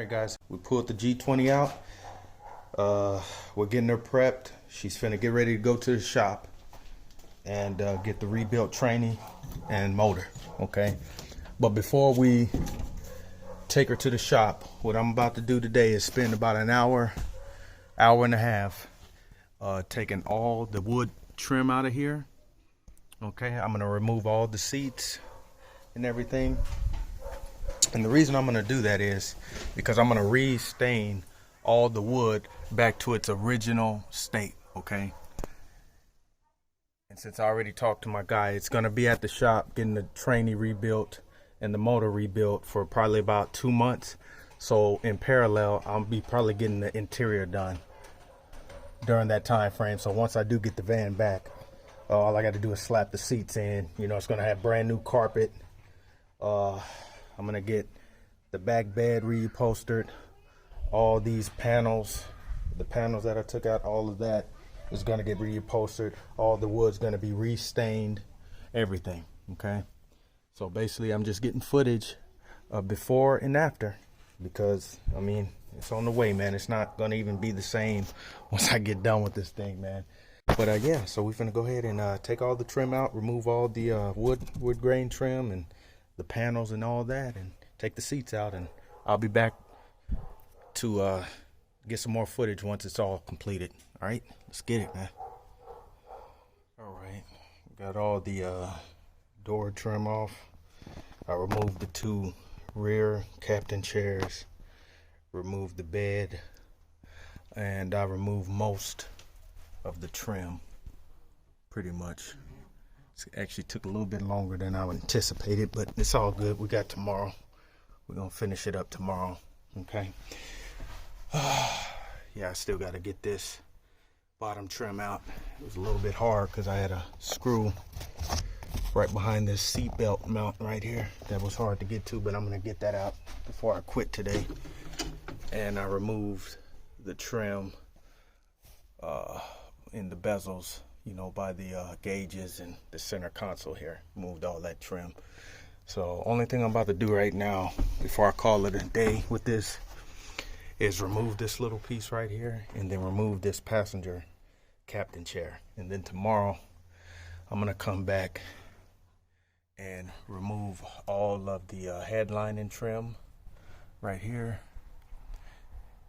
Alright guys, we pulled the G20 out. We're getting her prepped. She's finna get ready to go to the shop and get the rebuilt tranny and motor, okay? But before we take her to the shop, what I'm about to do today is spend about an hour and a half taking all the wood trim out of here, okay? I'm gonna remove all the seats and everything. And the reason I'm going to do that is because I'm going to re-stain all the wood back to its original state, okay? And since I already talked to my guy, it's going to be at the shop getting the tranny rebuilt and the motor rebuilt for probably about 2 months. So in parallel, I'll be probably getting the interior done during that time frame. So once I do get the van back, all I got to do is slap the seats in. You know, it's going to have brand new carpet. I'm gonna get the back bed reupholstered. All these panels, the panels that I took out, all of that is gonna get reupholstered. All the wood's gonna be restained, everything, okay? So basically I'm just getting footage of before and after because, I mean, it's on the way, man. It's not gonna even be the same once I get done with this thing, man. But yeah, so we're gonna go ahead and take all the trim out, remove all the wood grain trim and the panels and all that, and take the seats out, and I'll be back to get some more footage once it's all completed. All right, let's get it, man. All right, got all the door trim off. I removed the 2 rear captain chairs, removed the bed, and I removed most of the trim, pretty much. It actually took a little bit longer than I anticipated, but it's all good. We got tomorrow. We're gonna finish it up tomorrow, okay? Yeah, I still gotta get this bottom trim out. It was a little bit hard because I had a screw right behind this seat belt mount right here. That was hard to get to, but I'm gonna get that out before I quit today. And I removed the trim in the bezels, you know, by the gauges and the center console here. Moved all that trim. So only thing I'm about to do right now before I call it a day with this is remove this little piece right here and then remove this passenger captain chair. And then tomorrow I'm gonna come back and remove all of the headlining trim right here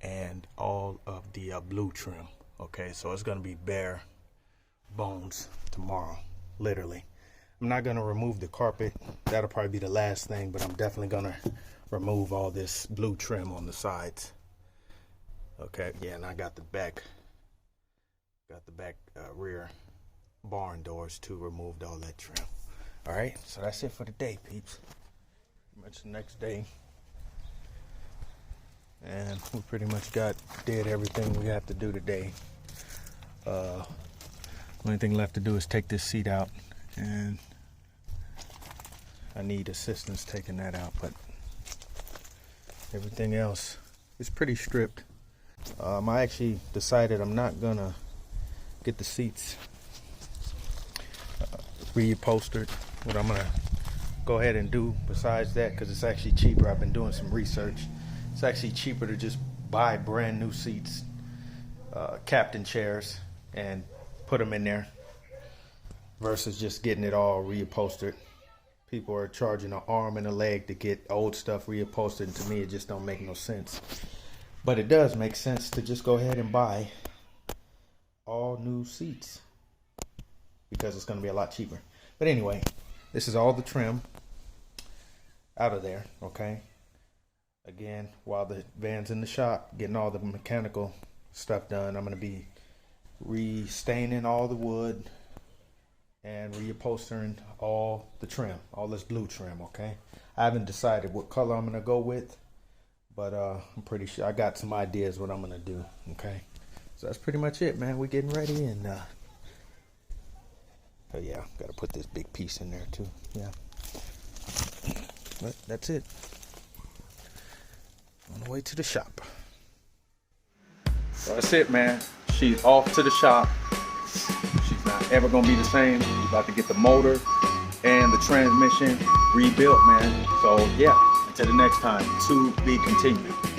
and all of the blue trim. Okay, so it's gonna be bare bones tomorrow, literally. I'm not gonna remove the carpet. That'll probably be the last thing, but I'm definitely gonna remove all this blue trim on the sides. Okay, yeah, and I got the back rear barn doors too, removed all that trim. All right, so that's it for the day, peeps. Pretty much the next day, and we pretty much did everything we have to do today. Only thing left to do is take this seat out, and I need assistance taking that out, but everything else is pretty stripped. I actually decided I'm not gonna get the seats reupholstered. What I'm gonna go ahead and do besides that, because it's actually cheaper, I've been doing some research, it's actually cheaper to just buy brand new seats, captain chairs, and put them in there versus just getting it all reupholstered. People are charging an arm and a leg to get old stuff reupholstered, and to me it just don't make no sense. But it does make sense to just go ahead and buy all new seats because it's going to be a lot cheaper. But anyway, this is all the trim out of there, okay? Again, while the van's in the shop getting all the mechanical stuff done, I'm going to be restaining all the wood and reupholstering all the trim, all this blue trim, okay? I haven't decided what color I'm gonna go with, but I'm pretty sure I got some ideas what I'm gonna do, okay? So that's pretty much it, man. We're getting ready, and oh yeah, gotta put this big piece in there too, yeah. But that's it. On the way to the shop. So that's it, man. She's off to the shop. She's not ever gonna be the same. We're about to get the motor and the transmission rebuilt, man. So yeah, until the next time, to be continued.